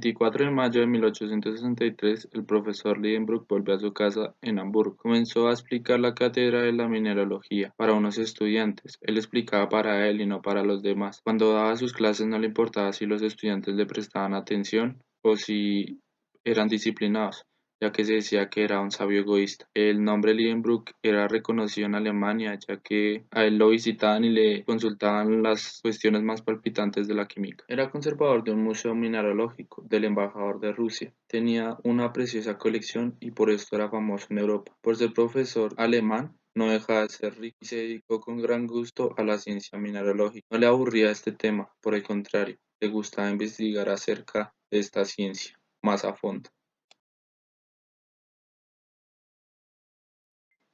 24 de mayo de 1863, el profesor Lidenbrock volvió a su casa en Hamburgo. Comenzó a explicar la cátedra de la mineralogía para unos estudiantes. Él explicaba para él y no para los demás. Cuando daba sus clases no le importaba si los estudiantes le prestaban atención o si eran disciplinados, ya que se decía que era un sabio egoísta. El nombre Lidenbrock era reconocido en Alemania, ya que a él lo visitaban y le consultaban las cuestiones más palpitantes de la química. Era conservador de un museo mineralógico del embajador de Rusia. Tenía una preciosa colección y por esto era famoso en Europa. Por ser profesor alemán, no deja de ser rico y se dedicó con gran gusto a la ciencia mineralógica. No le aburría este tema, por el contrario, le gustaba investigar acerca de esta ciencia más a fondo.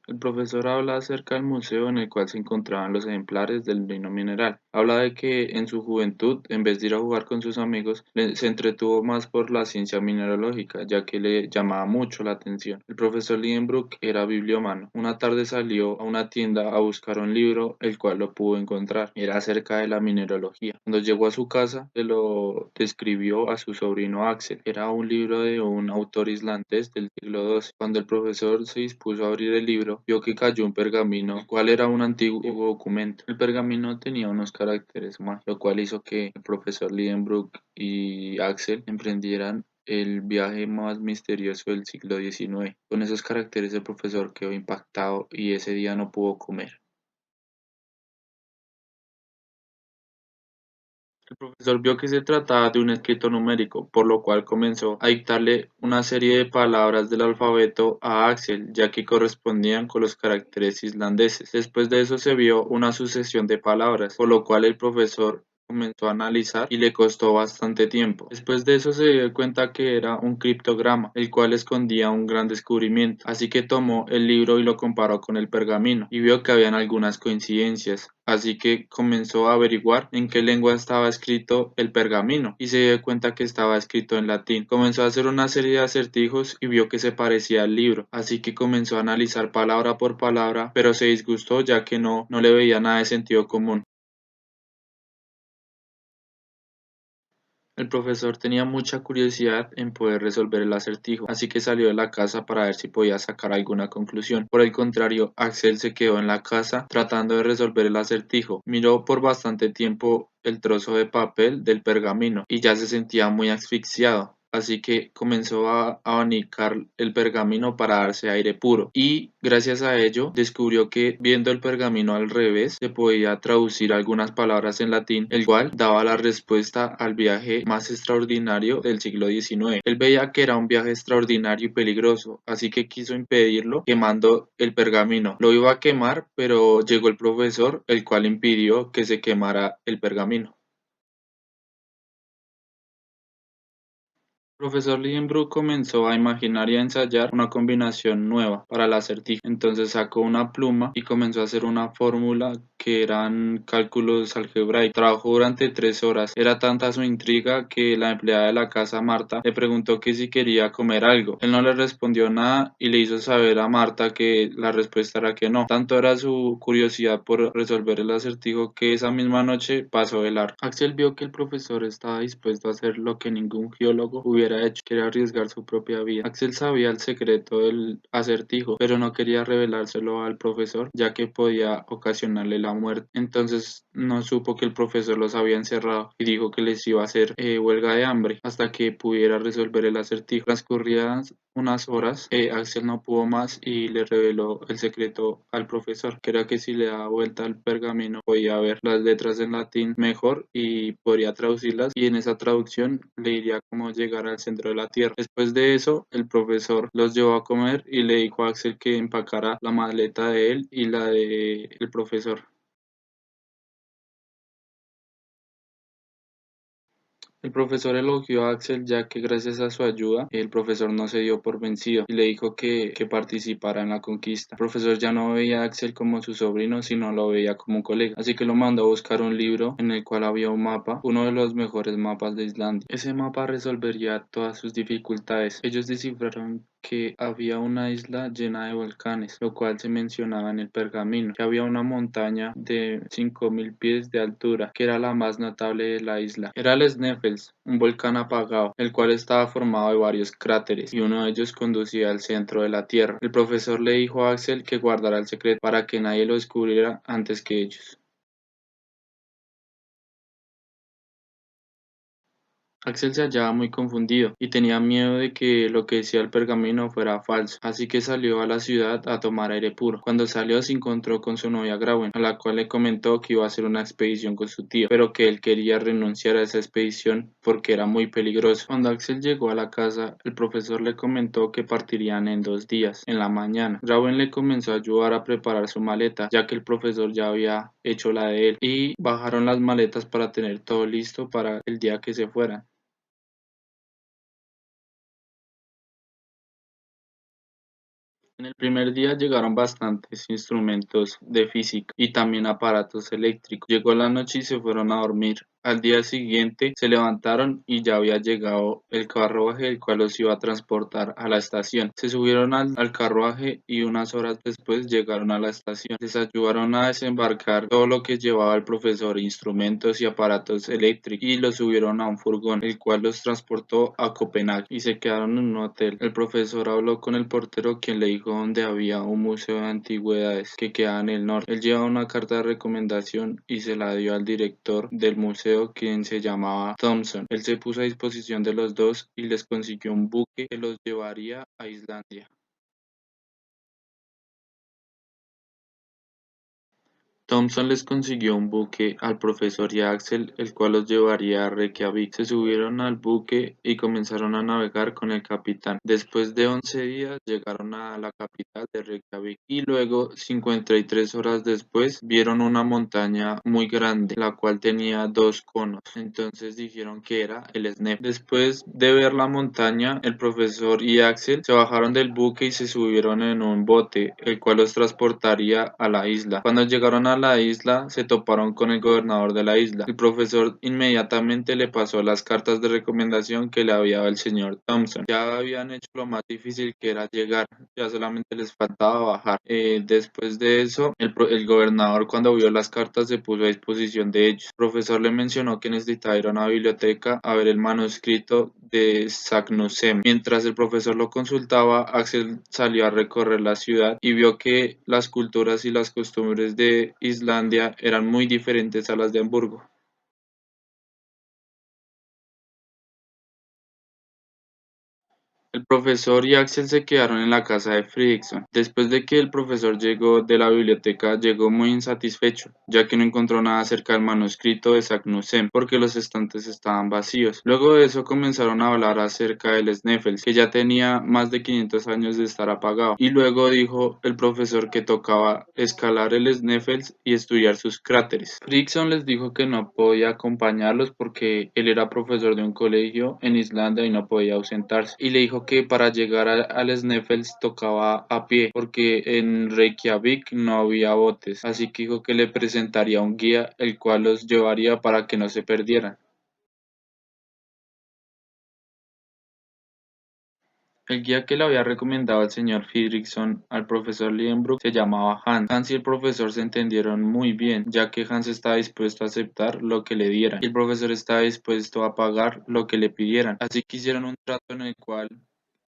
El profesor habla acerca del museo en el cual se encontraban los ejemplares del reino mineral. Habla de que en su juventud, en vez de ir a jugar con sus amigos, se entretuvo más por la ciencia mineralógica, ya que le llamaba mucho la atención. El profesor Lidenbrock era bibliómano. Una tarde salió a una tienda a buscar un libro, el cual lo pudo encontrar. Era acerca de la mineralogía. Cuando llegó a su casa, se lo describió a su sobrino Axel. Era un libro de un autor islandés del siglo XII. Cuando el profesor se dispuso a abrir el libro, vio que cayó un pergamino, cual era un antiguo documento. El pergamino tenía unos caracteres mágicos, lo cual hizo que el profesor Lidenbrock y Axel emprendieran el viaje más misterioso del siglo XIX. Con esos caracteres el profesor quedó impactado y ese día no pudo comer. El profesor vio que se trataba de un escrito numérico, por lo cual comenzó a dictarle una serie de palabras del alfabeto a Axel, ya que correspondían con los caracteres islandeses. Después de eso se vio una sucesión de palabras, por lo cual el profesor comenzó a analizar y le costó bastante tiempo. Después de eso se dio cuenta que era un criptograma, el cual escondía un gran descubrimiento. Así que tomó el libro y lo comparó con el pergamino y vio que habían algunas coincidencias. Así que comenzó a averiguar en qué lengua estaba escrito el pergamino y se dio cuenta que estaba escrito en latín. Comenzó a hacer una serie de acertijos y vio que se parecía al libro. Así que comenzó a analizar palabra por palabra, pero se disgustó ya que no le veía nada de sentido común. El profesor tenía mucha curiosidad en poder resolver el acertijo, así que salió de la casa para ver si podía sacar alguna conclusión. Por el contrario, Axel se quedó en la casa tratando de resolver el acertijo. Miró por bastante tiempo el trozo de papel del pergamino y ya se sentía muy asfixiado. Así que comenzó a abanicar el pergamino para darse aire puro y gracias a ello descubrió que viendo el pergamino al revés se podía traducir algunas palabras en latín, el cual daba la respuesta al viaje más extraordinario del siglo XIX. Él veía que era un viaje extraordinario y peligroso, así que quiso impedirlo quemando el pergamino. Lo iba a quemar, pero llegó el profesor, el cual impidió que se quemara el pergamino. Profesor Lidenbrock comenzó a imaginar y a ensayar una combinación nueva para el acertijo. Entonces sacó una pluma y comenzó a hacer una fórmula que eran cálculos algebraicos. Trabajó durante 3 horas. Era tanta su intriga que la empleada de la casa, Marta, le preguntó que si quería comer algo. Él no le respondió nada y le hizo saber a Marta que la respuesta era que no. Tanto era su curiosidad por resolver el acertijo que esa misma noche pasó de largo. Axel vio que el profesor estaba dispuesto a hacer lo que ningún geólogo hubiera hecho, quería arriesgar su propia vida. Axel sabía el secreto del acertijo, pero no quería revelárselo al profesor, ya que podía ocasionarle la muerte. Entonces no supo que el profesor los había encerrado y dijo que les iba a hacer huelga de hambre hasta que pudiera resolver el acertijo. Transcurridas unas horas, Axel no pudo más y le reveló el secreto al profesor, que era que si le daba vuelta al pergamino podía ver las letras en latín mejor y podría traducirlas y en esa traducción le diría cómo llegar al centro de la Tierra. Después de eso, el profesor los llevó a comer y le dijo a Axel que empacara la maleta de él y la de el profesor. El profesor elogió a Axel ya que gracias a su ayuda el profesor no se dio por vencido y le dijo que participara en la conquista. El profesor ya no veía a Axel como su sobrino, sino lo veía como un colega, así que lo mandó a buscar un libro en el cual había un mapa, uno de los mejores mapas de Islandia. Ese mapa resolvería todas sus dificultades. Ellos descifraron que había una isla llena de volcanes, lo cual se mencionaba en el pergamino, que había una montaña de 5000 pies de altura, que era la más notable de la isla. Era el Sneffels, un volcán apagado, el cual estaba formado de varios cráteres, y uno de ellos conducía al centro de la Tierra. El profesor le dijo a Axel que guardara el secreto para que nadie lo descubriera antes que ellos. Axel se hallaba muy confundido y tenía miedo de que lo que decía el pergamino fuera falso, así que salió a la ciudad a tomar aire puro. Cuando salió se encontró con su novia Grawen, a la cual le comentó que iba a hacer una expedición con su tío, pero que él quería renunciar a esa expedición porque era muy peligroso. Cuando Axel llegó a la casa, el profesor le comentó que partirían en 2 días, en la mañana. Grawen le comenzó a ayudar a preparar su maleta, ya que el profesor ya había hecho la de él, y bajaron las maletas para tener todo listo para el día que se fueran. En el primer día llegaron bastantes instrumentos de física y también aparatos eléctricos. Llegó la noche y se fueron a dormir. Al día siguiente se levantaron y ya había llegado el carruaje el cual los iba a transportar a la estación. Se subieron al carruaje y unas horas después llegaron a la estación. Les ayudaron a desembarcar todo lo que llevaba el profesor, instrumentos y aparatos eléctricos, y los subieron a un furgón, el cual los transportó a Copenhague, y se quedaron en un hotel. El profesor habló con el portero, quien le dijo dónde había un museo de antigüedades que quedaba en el norte. Él llevaba una carta de recomendación y se la dio al director del museo, quien se llamaba Thompson. Él se puso a disposición de los dos y les consiguió un buque que los llevaría a Islandia. Thompson les consiguió un buque al profesor y a Axel, el cual los llevaría a Reykjavik. Se subieron al buque y comenzaron a navegar con el capitán. Después de 11 días llegaron a la capital de Reykjavik, y luego, 53 horas después, vieron una montaña muy grande, la cual tenía dos conos. Entonces dijeron que era el Snef. Después de ver la montaña, el profesor y Axel se bajaron del buque y se subieron en un bote, el cual los transportaría a la isla. Cuando llegaron a la isla, se toparon con el gobernador de la isla. El profesor inmediatamente le pasó las cartas de recomendación que le había dado el señor Thompson. Ya habían hecho lo más difícil, que era llegar, ya solamente les faltaba bajar. Después de eso, el gobernador, cuando vio las cartas, se puso a disposición de ellos. El profesor le mencionó que necesitaba ir a una biblioteca a ver el manuscrito de Saknussemm. Mientras el profesor lo consultaba, Axel salió a recorrer la ciudad y vio que las culturas y las costumbres de Islandia eran muy diferentes a las de Hamburgo. El profesor y Axel se quedaron en la casa de Fredrickson. Después de que el profesor llegó de la biblioteca, llegó muy insatisfecho, ya que no encontró nada acerca del manuscrito de Saknussemm, porque los estantes estaban vacíos. Luego de eso comenzaron a hablar acerca del Sneffels, que ya tenía más de 500 años de estar apagado. Y luego dijo el profesor que tocaba escalar el Sneffels y estudiar sus cráteres. Fredrickson les dijo que no podía acompañarlos porque él era profesor de un colegio en Islandia y no podía ausentarse. Y le dijo que para llegar al Sneffels tocaba a pie, porque en Reykjavik no había botes, así que dijo que le presentaría un guía, el cual los llevaría para que no se perdieran. El guía que le había recomendado el señor Fredrickson al profesor Lidenbrock se llamaba Hans. Hans y el profesor se entendieron muy bien, ya que Hans estaba dispuesto a aceptar lo que le dieran y el profesor estaba dispuesto a pagar lo que le pidieran. Así que hicieron un trato en el cual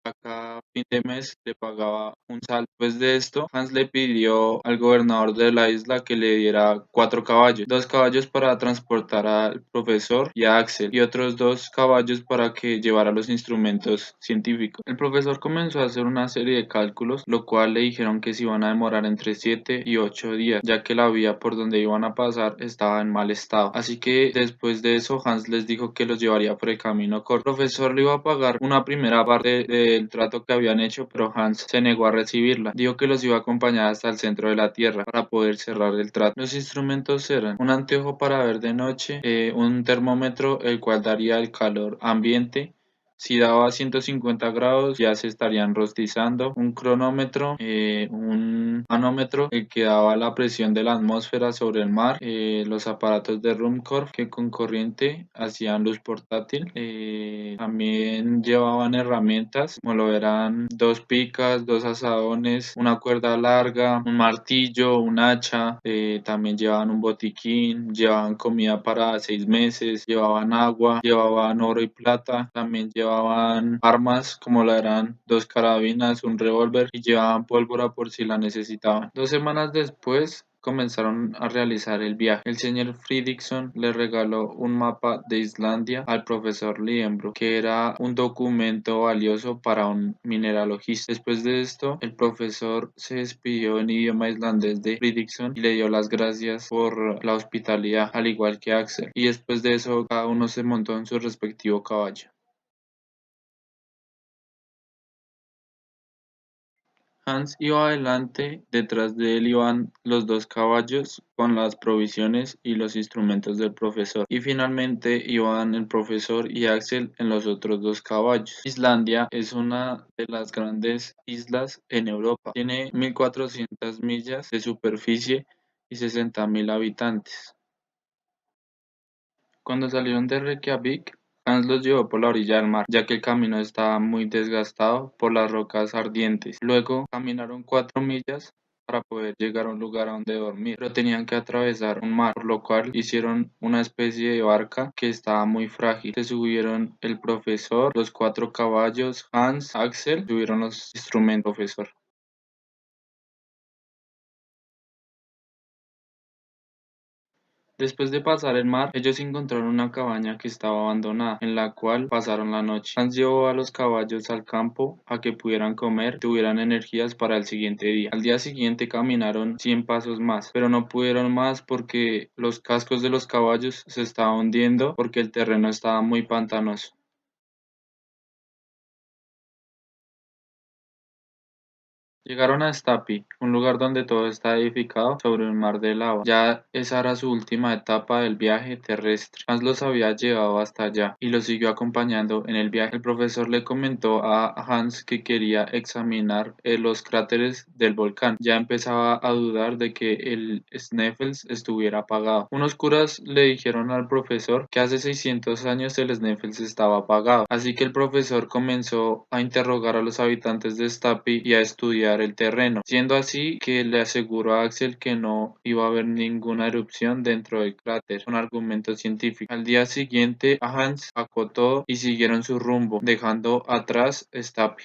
a cada fin de mes le pagaba un saldo. Después de esto, Hans le pidió al gobernador de la isla que le diera 4 caballos, 2 caballos para transportar al profesor y a Axel, y otros 2 caballos para que llevara los instrumentos científicos. El profesor comenzó a hacer una serie de cálculos, lo cual le dijeron que se iban a demorar entre 7 y 8 días, ya que la vía por donde iban a pasar estaba en mal estado. Así que después de eso, Hans les dijo que los llevaría por el camino corto. El profesor le iba a pagar una primera parte del trato que habían hecho, pero Hans se negó a recibirla. Dijo que los iba a acompañar hasta el centro de la Tierra para poder cerrar el trato. Los instrumentos eran un anteojo para ver de noche, un termómetro el cual daría el calor ambiente, Si daba 150 grados ya se estarían rostizando. Un cronómetro, un manómetro, el que daba la presión de la atmósfera sobre el mar. Los aparatos de Ruhmkorff que con corriente hacían luz portátil. También llevaban herramientas como lo eran dos picas, dos azadones, una cuerda larga, un martillo, un hacha. También llevaban un botiquín, llevaban comida para 6 meses, llevaban agua, llevaban oro y plata. También llevaban armas como la eran dos carabinas, un revólver y llevaban pólvora por si la necesitaban. 2 semanas después comenzaron a realizar el viaje. El señor Fridriksson le regaló un mapa de Islandia al profesor Lidenbrock, que era un documento valioso para un mineralogista. Después de esto, el profesor se despidió en idioma islandés de Fridriksson y le dio las gracias por la hospitalidad, al igual que Axel. Y después de eso, cada uno se montó en su respectivo caballo. Hans iba adelante, detrás de él iban los dos caballos con las provisiones y los instrumentos del profesor, y finalmente iban el profesor y Axel en los otros dos caballos. Islandia es una de las grandes islas en Europa. Tiene 1.400 millas de superficie y 60.000 habitantes. Cuando salieron de Reykjavik, Hans los llevó por la orilla del mar, ya que el camino estaba muy desgastado por las rocas ardientes. Luego caminaron 4 millas para poder llegar a un lugar a donde dormir, pero tenían que atravesar un mar, por lo cual hicieron una especie de barca que estaba muy frágil. Se subieron el profesor, los 4 caballos, Hans, Axel, subieron los instrumentos, profesor. Después de pasar el mar, ellos encontraron una cabaña que estaba abandonada, en la cual pasaron la noche. Hans llevó a los caballos al campo a que pudieran comer y tuvieran energías para el siguiente día. Al día siguiente caminaron 100 pasos más, pero no pudieron más porque los cascos de los caballos se estaban hundiendo porque el terreno estaba muy pantanoso. Llegaron a Stapi, un lugar donde todo está edificado sobre un mar de lava. Ya esa era su última etapa del viaje terrestre. Hans los había llevado hasta allá y los siguió acompañando en el viaje. El profesor le comentó a Hans que quería examinar los cráteres del volcán. Ya empezaba a dudar de que el Sneffels estuviera apagado. Unos curas le dijeron al profesor que hace 600 años el Sneffels estaba apagado. Así que el profesor comenzó a interrogar a los habitantes de Stapi y a estudiar el terreno, siendo así que le aseguró a Axel que no iba a haber ninguna erupción dentro del cráter, un argumento científico. Al día siguiente, Hans acotó y siguieron su rumbo, dejando atrás Stapi.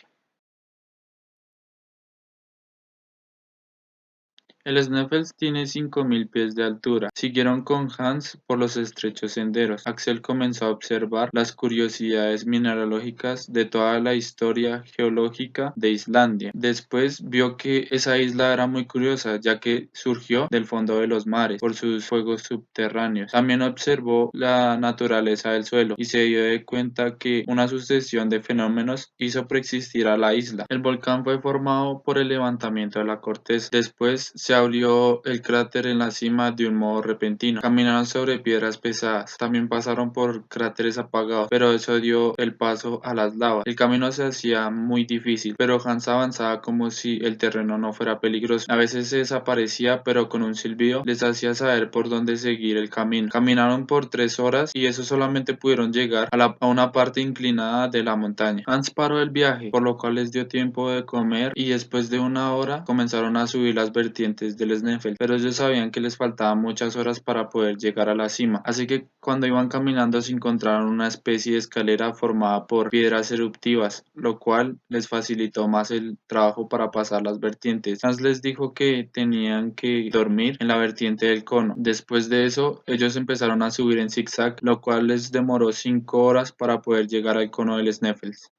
El Sneffels tiene 5.000 pies de altura. Siguieron con Hans por los estrechos senderos. Axel comenzó a observar las curiosidades mineralógicas de toda la historia geológica de Islandia. Después vio que esa isla era muy curiosa, ya que surgió del fondo de los mares por sus fuegos subterráneos. También observó la naturaleza del suelo y se dio de cuenta que una sucesión de fenómenos hizo preexistir a la isla. El volcán fue formado por el levantamiento de la corteza. Después se abrió el cráter en la cima de un modo repentino. Caminaron sobre piedras pesadas. También pasaron por cráteres apagados, pero eso dio el paso a las lavas. El camino se hacía muy difícil, pero Hans avanzaba como si el terreno no fuera peligroso. A veces se desaparecía, pero con un silbido les hacía saber por dónde seguir el camino. Caminaron por 3 horas y eso solamente pudieron llegar a una parte inclinada de la montaña. Hans paró el viaje, por lo cual les dio tiempo de comer y después de una hora comenzaron a subir las vertientes del Sneffels, pero ellos sabían que les faltaban muchas horas para poder llegar a la cima, así que cuando iban caminando se encontraron una especie de escalera formada por piedras eruptivas, lo cual les facilitó más el trabajo para pasar las vertientes. Hans les dijo que tenían que dormir en la vertiente del cono. Después de eso, ellos empezaron a subir en zigzag, lo cual les demoró 5 horas para poder llegar al cono del Sneffels.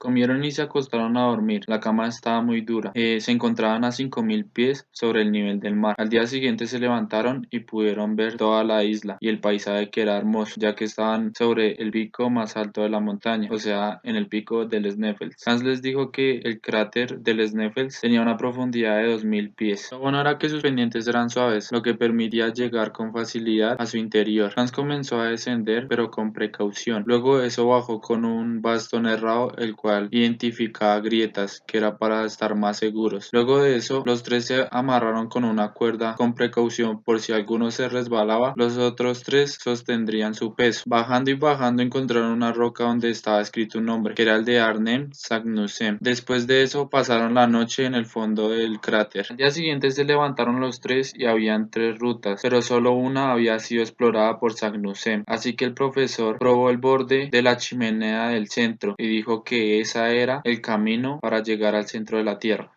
Comieron y se acostaron a dormir. La cama estaba muy dura. Se encontraban a 5000 pies sobre el nivel del mar. Al día siguiente se levantaron y pudieron ver toda la isla y el paisaje, que era hermoso, ya que estaban sobre el pico más alto de la montaña, o sea, en el pico del Sneffels. Hans les dijo que el cráter del Sneffels tenía una profundidad de 2000 pies. Lo bueno era que sus pendientes eran suaves, lo que permitía llegar con facilidad a su interior. Hans comenzó a descender, pero con precaución. Luego de eso bajó con un bastón errado, el cual identificaba grietas, que era para estar más seguros. Luego de eso, los tres se amarraron con una cuerda con precaución por si alguno se resbalaba, los otros tres sostendrían su peso. Bajando y bajando encontraron una roca donde estaba escrito un nombre, que era el de Arnem Sagnussem. Después de eso pasaron la noche en el fondo del cráter. Al día siguiente se levantaron los tres y habían tres rutas, pero solo una había sido explorada por Sagnussem. Así que el profesor probó el borde de la chimenea del centro y dijo que ese era el camino para llegar al centro de la Tierra.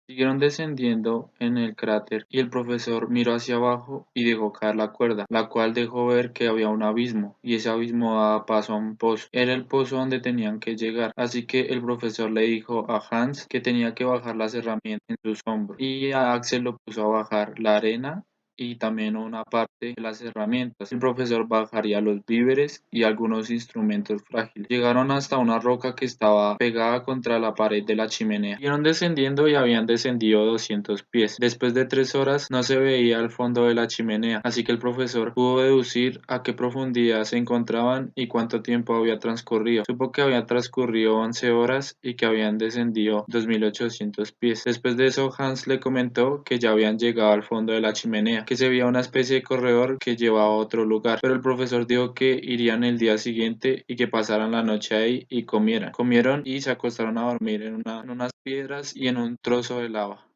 Siguieron descendiendo en el cráter y el profesor miró hacia abajo y dejó caer la cuerda, la cual dejó ver que había un abismo y ese abismo daba paso a un pozo. Era el pozo donde tenían que llegar, así que el profesor le dijo a Hans que tenía que bajar las herramientas en sus hombros y a Axel lo puso a bajar la arena y también una parte de las herramientas. El profesor bajaría los víveres y algunos instrumentos frágiles. Llegaron hasta una roca que estaba pegada contra la pared de la chimenea. Siguieron descendiendo y habían descendido 200 pies. Después de 3 horas no se veía el fondo de la chimenea, así que el profesor pudo deducir a qué profundidad se encontraban y cuánto tiempo había transcurrido. Supo que había transcurrido 11 horas y que habían descendido 2800 pies. Después de eso, Hans le comentó que ya habían llegado al fondo de la chimenea, que se veía una especie de corredor que llevaba a otro lugar, pero el profesor dijo que irían el día siguiente y que pasaran la noche ahí y comieran. Comieron y se acostaron a dormir en unas piedras y en un trozo de lava.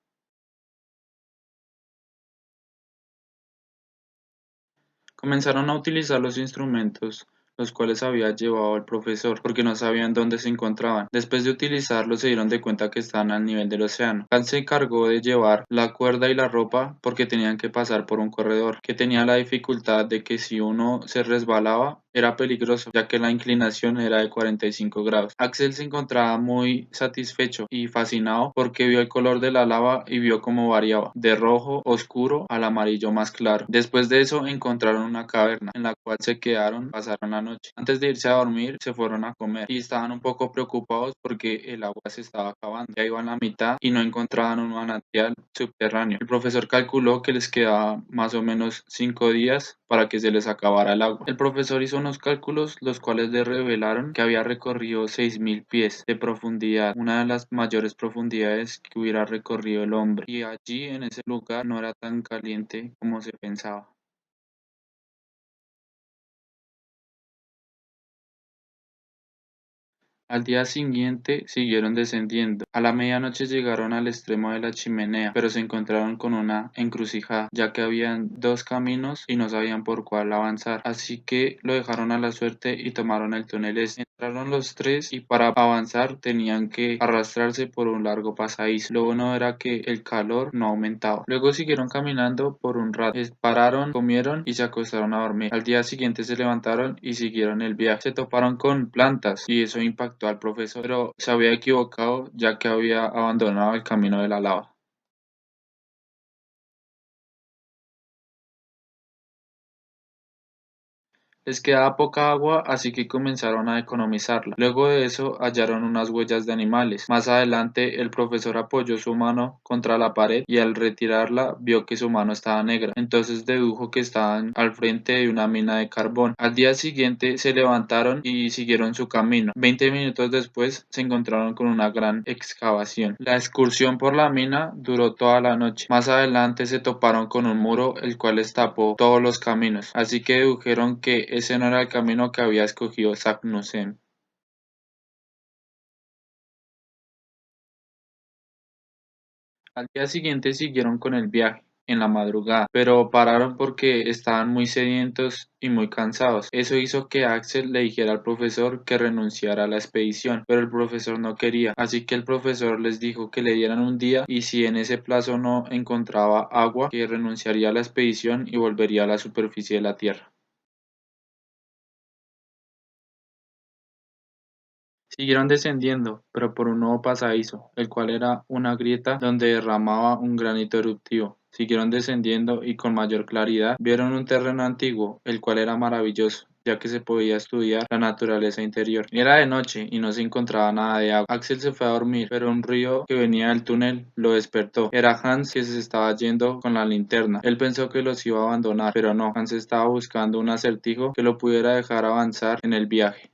Comenzaron a utilizar los instrumentos los cuales había llevado el profesor, porque no sabían dónde se encontraban. Después de utilizarlos se dieron de cuenta que estaban al nivel del océano. Hans se encargó de llevar la cuerda y la ropa porque tenían que pasar por un corredor, que tenía la dificultad de que si uno se resbalaba era peligroso, ya que la inclinación era de 45 grados. Axel se encontraba muy satisfecho y fascinado porque vio el color de la lava y vio cómo variaba, de rojo oscuro al amarillo más claro. Después de eso encontraron una caverna en la cual se quedaron, pasaron la noche. Antes de irse a dormir se fueron a comer y estaban un poco preocupados porque el agua se estaba acabando. Ya iban a la mitad y no encontraban un manantial subterráneo. El profesor calculó que les quedaba más o menos 5 días para que se les acabara el agua. El profesor hizo unos cálculos los cuales le revelaron que había recorrido 6000 pies de profundidad, una de las mayores profundidades que hubiera recorrido el hombre, y allí en ese lugar no era tan caliente como se pensaba. Al día siguiente siguieron descendiendo. A la medianoche llegaron al extremo de la chimenea, pero se encontraron con una encrucijada, ya que habían dos caminos y no sabían por cuál avanzar. Así que lo dejaron a la suerte y tomaron el túnel este. Entraron los tres y para avanzar tenían que arrastrarse por un largo pasadizo. Lo bueno era que el calor no aumentaba. Luego siguieron caminando por un rato. Pararon, comieron y se acostaron a dormir. Al día siguiente se levantaron y siguieron el viaje. Se toparon con plantas y eso impactó al profesor, pero se había equivocado ya que había abandonado el camino de la lava. Les quedaba poca agua, así que comenzaron a economizarla. Luego de eso hallaron unas huellas de animales. Más adelante el profesor apoyó su mano contra la pared y al retirarla vio que su mano estaba negra. Entonces dedujo que estaban al frente de una mina de carbón. Al día siguiente se levantaron y siguieron su camino. 20 minutos después se encontraron con una gran excavación. La excursión por la mina duró toda la noche. Más adelante se toparon con un muro el cual les tapó todos los caminos. Así que dedujeron que ese no era el camino que había escogido Saknussemm. Al día siguiente siguieron con el viaje, en la madrugada, pero pararon porque estaban muy sedientos y muy cansados. Eso hizo que Axel le dijera al profesor que renunciara a la expedición, pero el profesor no quería, así que el profesor les dijo que le dieran un día y si en ese plazo no encontraba agua, que renunciaría a la expedición y volvería a la superficie de la Tierra. Siguieron descendiendo, pero por un nuevo pasadizo, el cual era una grieta donde derramaba un granito eruptivo. Siguieron descendiendo y con mayor claridad vieron un terreno antiguo, el cual era maravilloso, ya que se podía estudiar la naturaleza interior. Era de noche y no se encontraba nada de agua. Axel se fue a dormir, pero un río que venía del túnel lo despertó. Era Hans que se estaba yendo con la linterna. Él pensó que los iba a abandonar, pero no. Hans estaba buscando un acertijo que lo pudiera dejar avanzar en el viaje.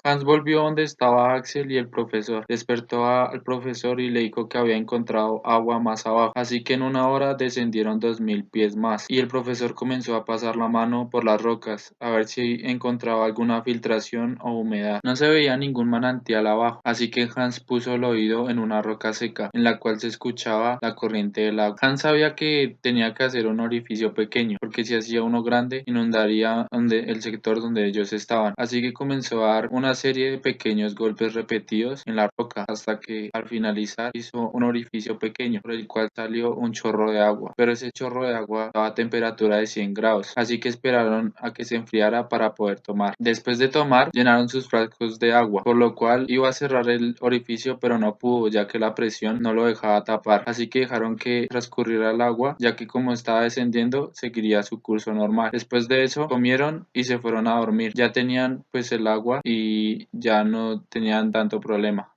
Hans volvió donde estaba Axel y el profesor. Despertó al profesor y le dijo que había encontrado agua más abajo, así que en una hora descendieron 2000 pies más, y el profesor comenzó a pasar la mano por las rocas, a ver si encontraba alguna filtración o humedad. No se veía ningún manantial abajo, así que Hans puso el oído en una roca seca, en la cual se escuchaba la corriente del agua. Hans sabía que tenía que hacer un orificio pequeño, porque si hacía uno grande, inundaría el sector donde ellos estaban, así que comenzó a dar una serie de pequeños golpes repetidos en la roca hasta que al finalizar hizo un orificio pequeño por el cual salió un chorro de agua, pero ese chorro de agua estaba a temperatura de 100 grados, así que esperaron a que se enfriara para poder tomar. Después de tomar, llenaron sus frascos de agua, por lo cual iba a cerrar el orificio, pero no pudo, ya que la presión no lo dejaba tapar, así que dejaron que transcurriera el agua, ya que como estaba descendiendo seguiría su curso normal. Después de eso comieron y se fueron a dormir. Ya tenían pues el agua y ya no tenían tanto problema.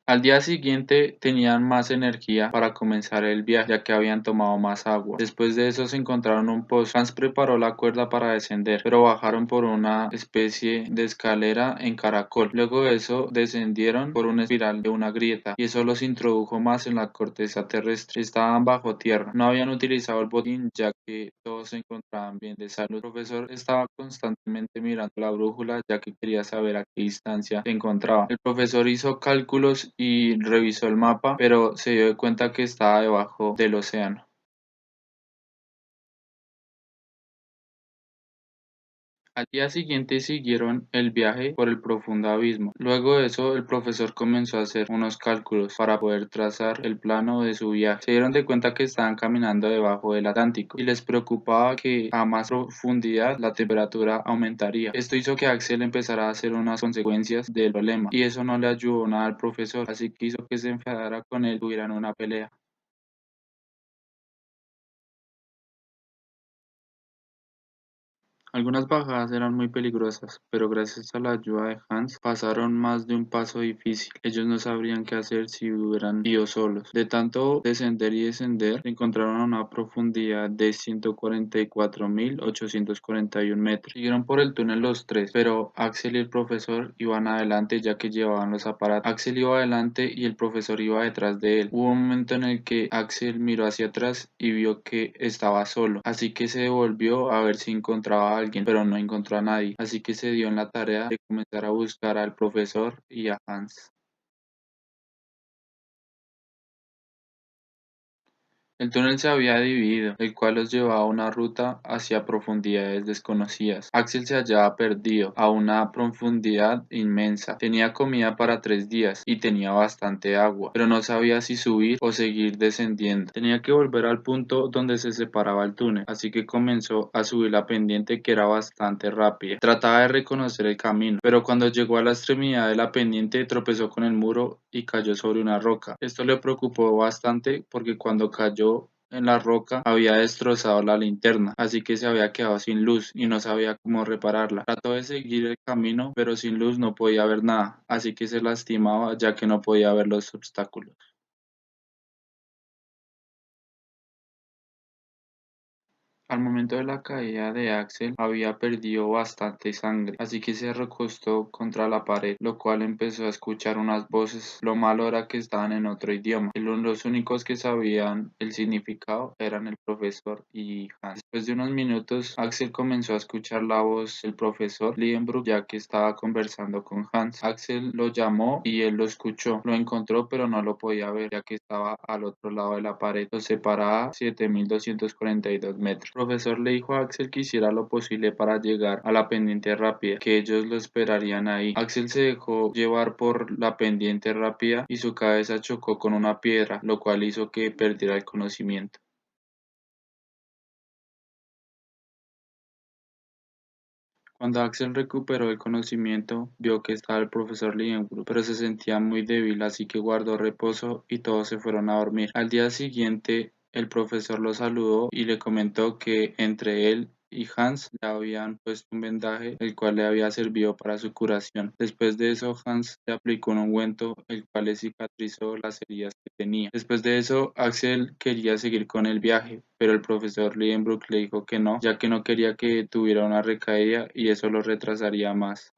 Al día siguiente tenían más energía para comenzar el viaje, ya que habían tomado más agua. Después de eso se encontraron un pozo. Hans preparó la cuerda para descender, pero bajaron por una especie de escalera en caracol. Luego de eso descendieron por una espiral de una grieta, y eso los introdujo más en la corteza terrestre. Estaban bajo tierra. No habían utilizado el botín, ya que todos se encontraban bien de salud. El profesor estaba constantemente mirando la brújula, ya que quería saber a qué distancia se encontraba. El profesor hizo cálculos y revisó el mapa, pero se dio cuenta que estaba debajo del océano. Al día siguiente siguieron el viaje por el profundo abismo. Luego de eso, el profesor comenzó a hacer unos cálculos para poder trazar el plano de su viaje. Se dieron de cuenta que estaban caminando debajo del Atlántico y les preocupaba que a más profundidad la temperatura aumentaría. Esto hizo que Axel empezara a hacer unas consecuencias del problema, y eso no le ayudó nada al profesor, así que hizo que se enfadara con él y tuvieran una pelea. Algunas bajadas eran muy peligrosas, pero gracias a la ayuda de Hans pasaron más de un paso difícil. Ellos no sabrían qué hacer si hubieran ido solos. De tanto descender y descender, se encontraron a una profundidad de 144.841 metros. Siguieron por el túnel los tres, pero Axel y el profesor iban adelante ya que llevaban los aparatos. Axel iba adelante y el profesor iba detrás de él. Hubo un momento en el que Axel miró hacia atrás y vio que estaba solo, así que se devolvió a ver si encontraba a alguien, pero no encontró a nadie, así que se dio en la tarea de comenzar a buscar al profesor y a Hans. El túnel se había dividido, el cual los llevaba a una ruta hacia profundidades desconocidas. Axel se hallaba perdido a una profundidad inmensa. Tenía comida para 3 días y tenía bastante agua, pero no sabía si subir o seguir descendiendo. Tenía que volver al punto donde se separaba el túnel, así que comenzó a subir la pendiente, que era bastante rápida. Trataba de reconocer el camino, pero cuando llegó a la extremidad de la pendiente tropezó con el muro y cayó sobre una roca. Esto le preocupó bastante porque cuando cayó en la roca había destrozado la linterna, así que se había quedado sin luz y no sabía cómo repararla. Trató de seguir el camino, pero sin luz no podía ver nada, así que se lastimaba ya que no podía ver los obstáculos. Al momento de la caída de Axel había perdido bastante sangre, así que se recostó contra la pared, lo cual empezó a escuchar unas voces. Lo malo era que estaban en otro idioma, y los únicos que sabían el significado eran el profesor y Hans. Después de unos minutos, Axel comenzó a escuchar la voz del profesor Liebenbrock, ya que estaba conversando con Hans. Axel lo llamó y él lo escuchó. Lo encontró, pero no lo podía ver, ya que estaba al otro lado de la pared. Los separaba 7242 metros. El profesor le dijo a Axel que hiciera lo posible para llegar a la pendiente rápida, que ellos lo esperarían ahí. Axel se dejó llevar por la pendiente rápida y su cabeza chocó con una piedra, lo cual hizo que perdiera el conocimiento. Cuando Axel recuperó el conocimiento, vio que estaba el profesor Lienbrook, pero se sentía muy débil, así que guardó reposo y todos se fueron a dormir. Al día siguiente, el profesor lo saludó y le comentó que entre él y Hans le habían puesto un vendaje el cual le había servido para su curación. Después de eso, Hans le aplicó un ungüento el cual le cicatrizó las heridas que tenía. Después de eso, Axel quería seguir con el viaje, pero el profesor Lidenbrock le dijo que no, ya que no quería que tuviera una recaída y eso lo retrasaría más.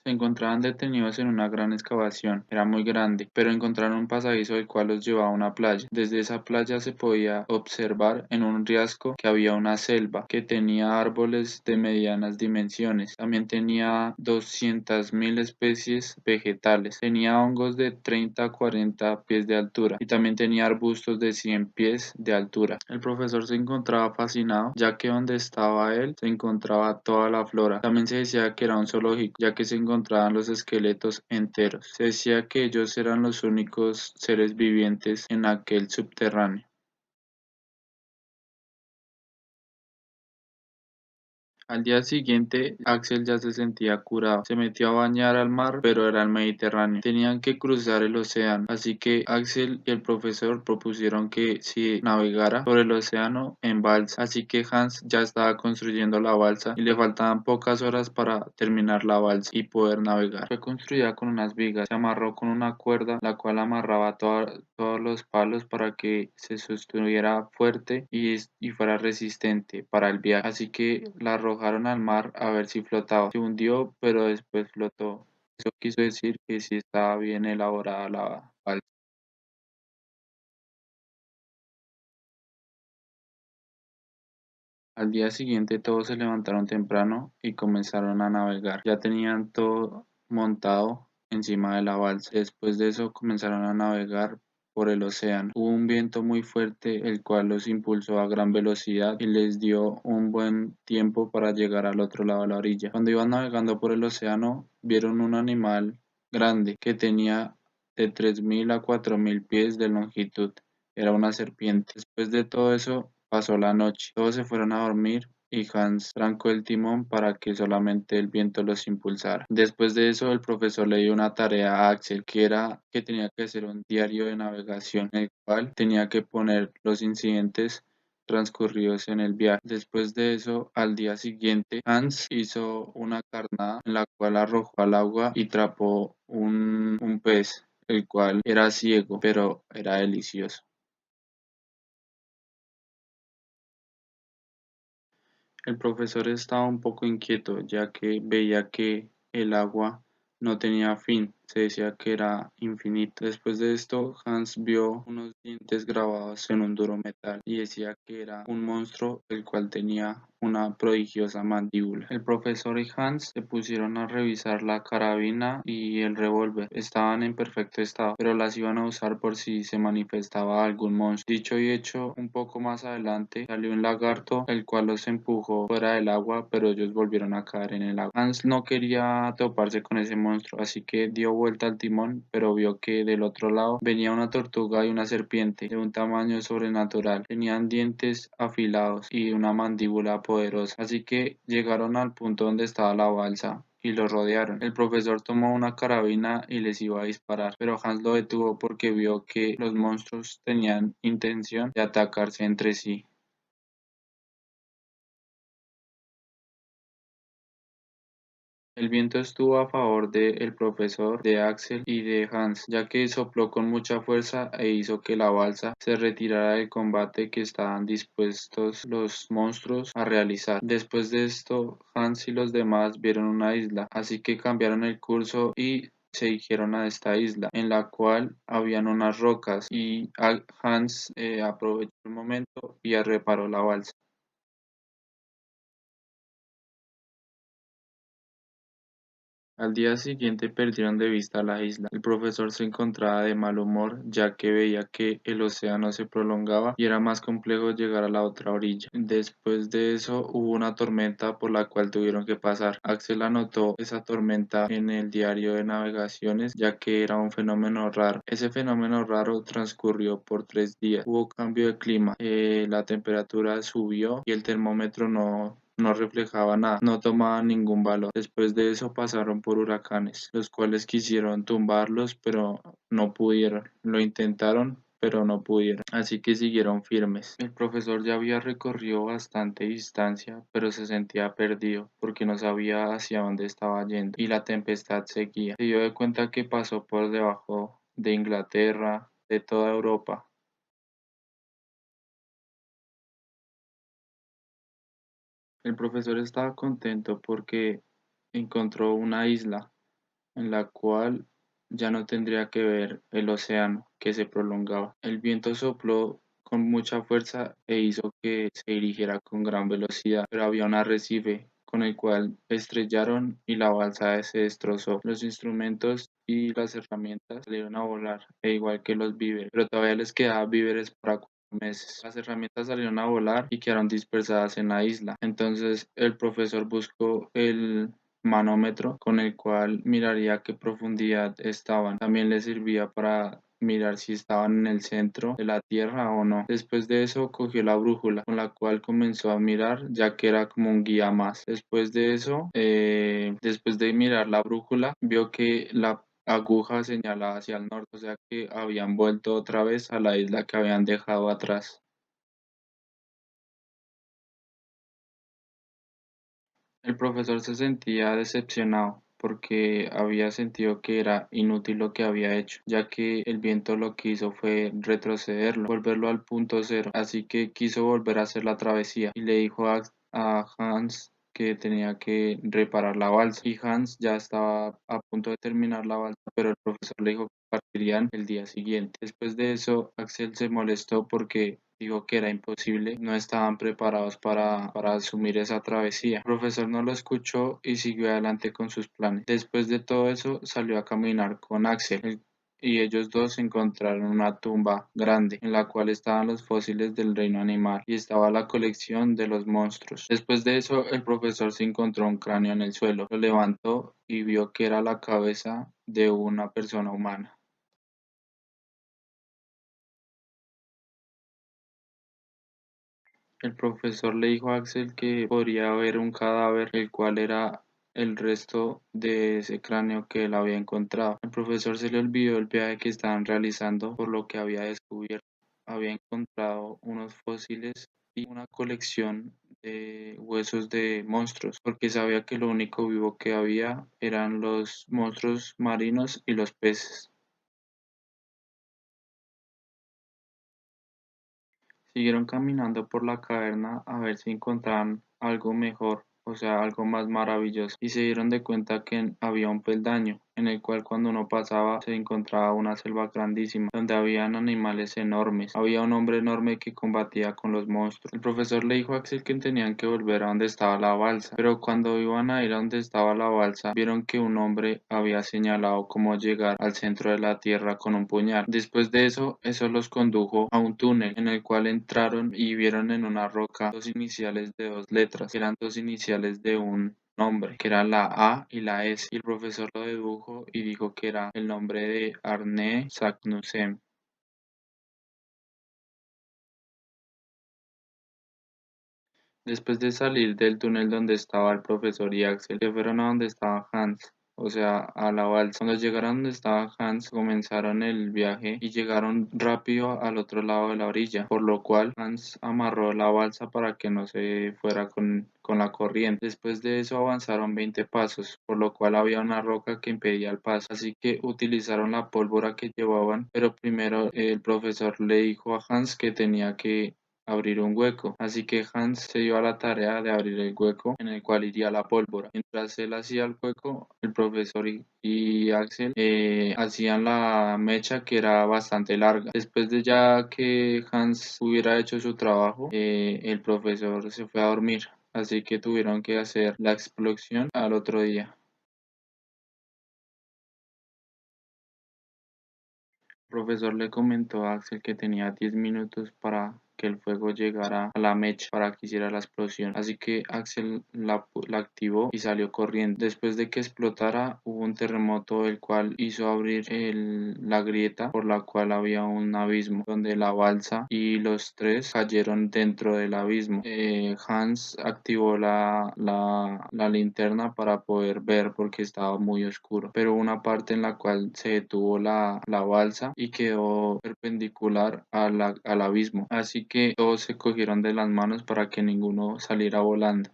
Se encontraban detenidos en una gran excavación, era muy grande, pero encontraron un pasadizo el cual los llevaba a una playa. Desde esa playa se podía observar en un riasco que había una selva que tenía árboles de medianas dimensiones. También tenía 200.000 especies vegetales. Tenía hongos de 30 a 40 pies de altura y también tenía arbustos de 100 pies de altura. El profesor se encontraba fascinado, ya que donde estaba él se encontraba toda la flora. También se decía que era un zoológico, ya que se encontraban los esqueletos enteros. Se decía que ellos eran los únicos seres vivientes en aquel subterráneo. Al día siguiente, Axel ya se sentía curado. Se metió a bañar al mar, pero era el Mediterráneo. Tenían que cruzar el océano, así que Axel y el profesor propusieron que si navegara por el océano en balsa. Así que Hans ya estaba construyendo la balsa y le faltaban pocas horas para terminar la balsa y poder navegar. Fue construida con unas vigas. Se amarró con una cuerda, la cual amarraba todos los palos para que se sostuviera fuerte y fuera resistente para el viaje. Así que la arrojaron al mar a ver si flotaba. Se hundió, pero después flotó. Eso quiso decir que sí estaba bien elaborada la balsa. Al día siguiente todos se levantaron temprano y comenzaron a navegar. Ya tenían todo montado encima de la balsa. Después de eso comenzaron a navegar por el océano. Hubo un viento muy fuerte el cual los impulsó a gran velocidad y les dio un buen tiempo para llegar al otro lado de la orilla. Cuando iban navegando por el océano vieron un animal grande que tenía de 3.000 a 4.000 pies de longitud. Era una serpiente. Después de todo eso pasó la noche. Todos se fueron a dormir y Hans trancó el timón para que solamente el viento los impulsara. Después de eso, el profesor le dio una tarea a Axel, que era que tenía que hacer un diario de navegación, en el cual tenía que poner los incidentes transcurridos en el viaje. Después de eso, al día siguiente, Hans hizo una carnada en la cual arrojó al agua y atrapó un pez, el cual era ciego, pero era delicioso. El profesor estaba un poco inquieto, ya que veía que el agua no tenía fin, se decía que era infinito. Después de esto, Hans vio unos dientes grabados en un duro metal y decía que era un monstruo el cual tenía una prodigiosa mandíbula. El profesor y Hans se pusieron a revisar la carabina y el revólver. Estaban en perfecto estado, pero las iban a usar por si se manifestaba algún monstruo. Dicho y hecho, un poco más adelante salió un lagarto, el cual los empujó fuera del agua, pero ellos volvieron a caer en el agua. Hans no quería toparse con ese monstruo, así que dio vuelta al timón, pero vio que del otro lado venía una tortuga y una serpiente de un tamaño sobrenatural. Tenían dientes afilados y una mandíbula poderosa, así que llegaron al punto donde estaba la balsa y lo rodearon. El profesor tomó una carabina y les iba a disparar, pero Hans lo detuvo porque vio que los monstruos tenían intención de atacarse entre sí. El viento estuvo a favor de el profesor, de Axel y de Hans, ya que sopló con mucha fuerza e hizo que la balsa se retirara del combate que estaban dispuestos los monstruos a realizar. Después de esto, Hans y los demás vieron una isla, así que cambiaron el curso y se dirigieron a esta isla, en la cual habían unas rocas y Hans aprovechó el momento y reparó la balsa. Al día siguiente perdieron de vista la isla. El profesor se encontraba de mal humor ya que veía que el océano se prolongaba y era más complejo llegar a la otra orilla. Después de eso hubo una tormenta por la cual tuvieron que pasar. Axel anotó esa tormenta en el diario de navegaciones ya que era un fenómeno raro. Ese fenómeno raro transcurrió por 3 días. Hubo cambio de clima, la temperatura subió y el termómetro no reflejaba nada, no tomaba ningún valor. Después de eso pasaron por huracanes, los cuales quisieron tumbarlos, pero no pudieron. Lo intentaron, pero no pudieron. Así que siguieron firmes. El profesor ya había recorrido bastante distancia, pero se sentía perdido porque no sabía hacia dónde estaba yendo y la tempestad seguía. Se dio de cuenta que pasó por debajo de Inglaterra, de toda Europa. El profesor estaba contento porque encontró una isla en la cual ya no tendría que ver el océano que se prolongaba. El viento sopló con mucha fuerza e hizo que se dirigiera con gran velocidad, pero había un arrecife con el cual estrellaron y la balsa se destrozó. Los instrumentos y las herramientas salieron a volar, e igual que los víveres, pero todavía les quedaba víveres para 4 meses. Las herramientas salieron a volar y quedaron dispersadas en la isla. Entonces el profesor buscó el manómetro con el cual miraría a qué profundidad estaban. También le servía para mirar si estaban en el centro de la Tierra o no. Después de eso cogió la brújula con la cual comenzó a mirar ya que era como un guía más. Después de eso, después de mirar la brújula, vio que la aguja señalaba hacia el norte, o sea que habían vuelto otra vez a la isla que habían dejado atrás. El profesor se sentía decepcionado porque había sentido que era inútil lo que había hecho, ya que el viento lo que hizo fue retrocederlo, volverlo al punto cero, así que quiso volver a hacer la travesía y le dijo a Hans que tenía que reparar la balsa y Hans ya estaba a punto de terminar la balsa, pero el profesor le dijo que partirían el día siguiente. Después de eso, Axel se molestó porque dijo que era imposible, no estaban preparados para asumir esa travesía. El profesor no lo escuchó y siguió adelante con sus planes. Después de todo eso, salió a caminar con Axel. Y ellos dos encontraron una tumba grande en la cual estaban los fósiles del reino animal y estaba la colección de los monstruos. Después de eso, el profesor se encontró un cráneo en el suelo, lo levantó y vio que era la cabeza de una persona humana. El profesor le dijo a Axel que podría haber un cadáver, el cual era el resto de ese cráneo que él había encontrado. Al profesor se le olvidó el viaje que estaban realizando por lo que había descubierto. Había encontrado unos fósiles y una colección de huesos de monstruos, porque sabía que lo único vivo que había eran los monstruos marinos y los peces. Siguieron caminando por la caverna a ver si encontraban algo mejor, o sea, algo más maravilloso, y se dieron de cuenta que había un peldaño, en el cual cuando uno pasaba se encontraba una selva grandísima, donde habían animales enormes. Había un hombre enorme que combatía con los monstruos. El profesor le dijo a Axel que tenían que volver a donde estaba la balsa, pero cuando iban a ir a donde estaba la balsa, vieron que un hombre había señalado cómo llegar al centro de la tierra con un puñal. Después de eso los condujo a un túnel en el cual entraron y vieron en una roca dos iniciales de 2 letras, que eran dos iniciales de un nombre, que era la A y la S, y el profesor lo dedujo y dijo que era el nombre de Arne Saknussemm. Después de salir del túnel donde estaba el profesor y Axel, se fueron a donde estaba Hans, o sea, a la balsa. Cuando llegaron donde estaba Hans, comenzaron el viaje y llegaron rápido al otro lado de la orilla, por lo cual Hans amarró la balsa para que no se fuera con la corriente. Después de eso avanzaron 20 pasos, por lo cual había una roca que impedía el paso, así que utilizaron la pólvora que llevaban, pero primero el profesor le dijo a Hans que tenía que abrir un hueco, así que Hans se dio a la tarea de abrir el hueco en el cual iría la pólvora. Mientras él hacía el hueco, el profesor y Axel hacían la mecha que era bastante larga. Después de ya que Hans hubiera hecho su trabajo, el profesor se fue a dormir, así que tuvieron que hacer la explosión al otro día. Profesor le comentó a Axel que tenía 10 minutos para que el fuego llegara a la mecha para que hiciera la explosión. Así que Axel la activó y salió corriendo. Después de que explotara, hubo un terremoto el cual hizo abrir la grieta por la cual había un abismo, donde la balsa y los tres cayeron dentro del abismo. Hans activó la linterna para poder ver porque estaba muy oscuro, pero una parte en la cual se detuvo la balsa y quedó perpendicular al abismo, así que todos se cogieron de las manos para que ninguno saliera volando.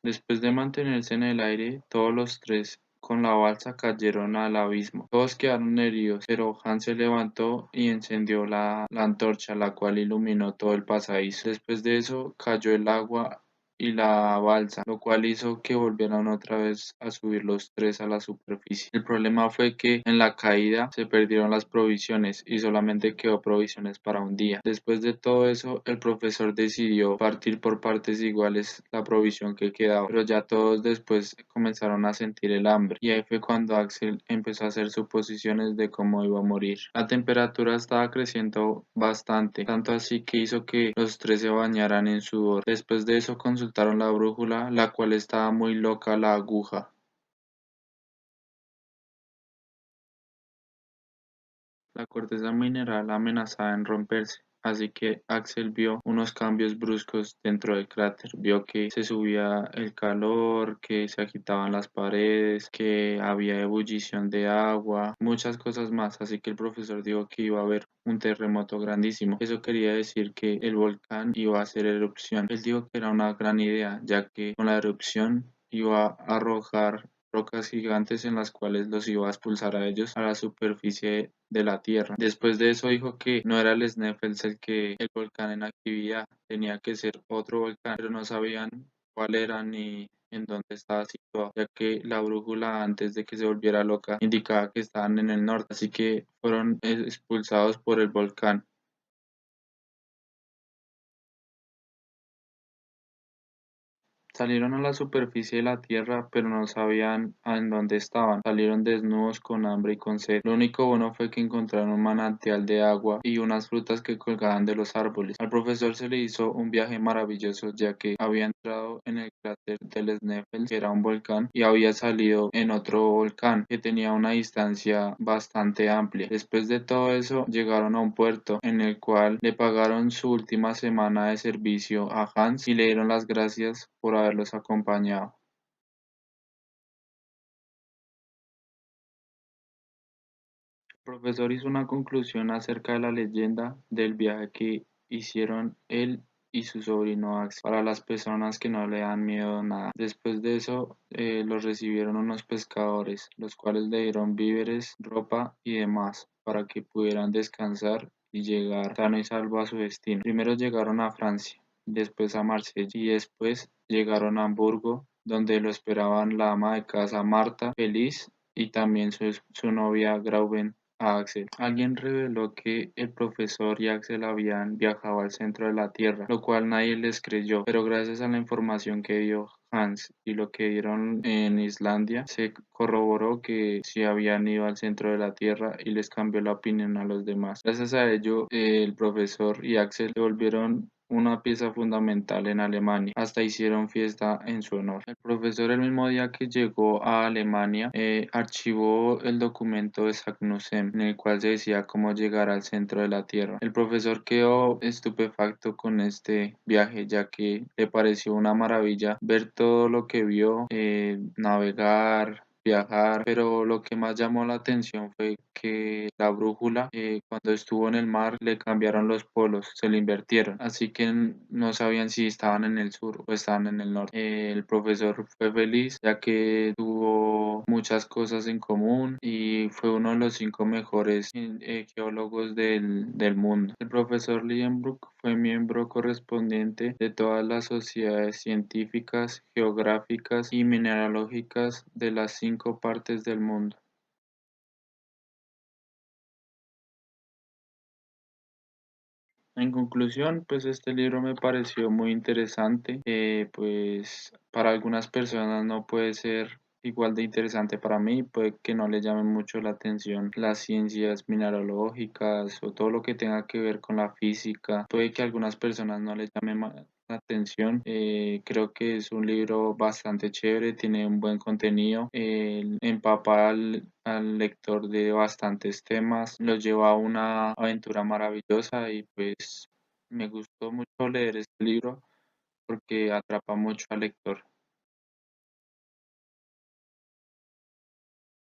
Después de mantenerse en el aire, todos los tres con la balsa cayeron al abismo. Todos quedaron heridos, pero Hans se levantó y encendió la antorcha, la cual iluminó todo el pasadizo. Después de eso, cayó el agua y la balsa, lo cual hizo que volvieran otra vez a subir los tres a la superficie. El problema fue que en la caída se perdieron las provisiones y solamente quedó provisiones para un día. Después de todo eso, el profesor decidió partir por partes iguales la provisión que quedaba, pero ya todos después comenzaron a sentir el hambre y ahí fue cuando Axel empezó a hacer suposiciones de cómo iba a morir. La temperatura estaba creciendo bastante, tanto así que hizo que los tres se bañaran en sudor. Después de eso consultaron la brújula, la cual estaba muy loca la aguja. La corteza mineral amenazaba en romperse, así que Axel vio unos cambios bruscos dentro del cráter. Vio que se subía el calor, que se agitaban las paredes, que había ebullición de agua, muchas cosas más. Así que el profesor dijo que iba a haber un terremoto grandísimo. Eso quería decir que el volcán iba a hacer erupción. Él dijo que era una gran idea, ya que con la erupción iba a arrojar rocas gigantes en las cuales los iba a expulsar a ellos a la superficie de la Tierra. Después de eso dijo que no era el Sneffels el volcán en actividad, tenía que ser otro volcán, pero no sabían cuál era ni en dónde estaba situado, ya que la brújula antes de que se volviera loca indicaba que estaban en el norte, así que fueron expulsados por el volcán. Salieron a la superficie de la tierra, pero no sabían en dónde estaban. Salieron desnudos, con hambre y con sed. Lo único bueno fue que encontraron un manantial de agua y unas frutas que colgaban de los árboles. Al profesor se le hizo un viaje maravilloso, ya que había entrado en el cráter del Sneffels, que era un volcán, y había salido en otro volcán que tenía una distancia bastante amplia. Después de todo eso, llegaron a un puerto en el cual le pagaron su última semana de servicio a Hans y le dieron las gracias por haberlos acompañado. El profesor hizo una conclusión acerca de la leyenda del viaje que hicieron él y su sobrino Axel para las personas que no le dan miedo a nada. Después de eso, los recibieron unos pescadores, los cuales le dieron víveres, ropa y demás para que pudieran descansar y llegar sano y salvo a su destino. Primero llegaron a Francia, después a Marsella y después llegaron a Hamburgo, donde lo esperaban la ama de casa Marta, feliz, y también su novia Grauben a Axel. Alguien reveló que el profesor y Axel habían viajado al centro de la Tierra, lo cual nadie les creyó, pero gracias a la información que dio Hans y lo que dieron en Islandia, se corroboró que sí habían ido al centro de la Tierra y les cambió la opinión a los demás. Gracias a ello, el profesor y Axel se volvieron una pieza fundamental en Alemania. Hasta hicieron fiesta en su honor. El profesor el mismo día que llegó a Alemania archivó el documento de Sagnussemm en el cual se decía cómo llegar al centro de la Tierra. El profesor quedó estupefacto con este viaje ya que le pareció una maravilla ver todo lo que vio, navegar, viajar, pero lo que más llamó la atención fue que la brújula, cuando estuvo en el mar, le cambiaron los polos, se le invirtieron, así que no sabían si estaban en el sur o estaban en el norte. El profesor fue feliz ya que tuvo muchas cosas en común y fue uno de los 5 mejores geólogos del mundo. El profesor Lienbrook fue miembro correspondiente de todas las sociedades científicas, geográficas y mineralógicas de las 5 partes del mundo. En conclusión, pues este libro me pareció muy interesante, pues para algunas personas no puede ser igual de interesante para mí, puede que no le llame mucho la atención las ciencias mineralógicas o todo lo que tenga que ver con la física, puede que a algunas personas no les llame la atención. Creo que es un libro bastante chévere, tiene un buen contenido, empapa al lector de bastantes temas, lo lleva a una aventura maravillosa y pues me gustó mucho leer este libro porque atrapa mucho al lector.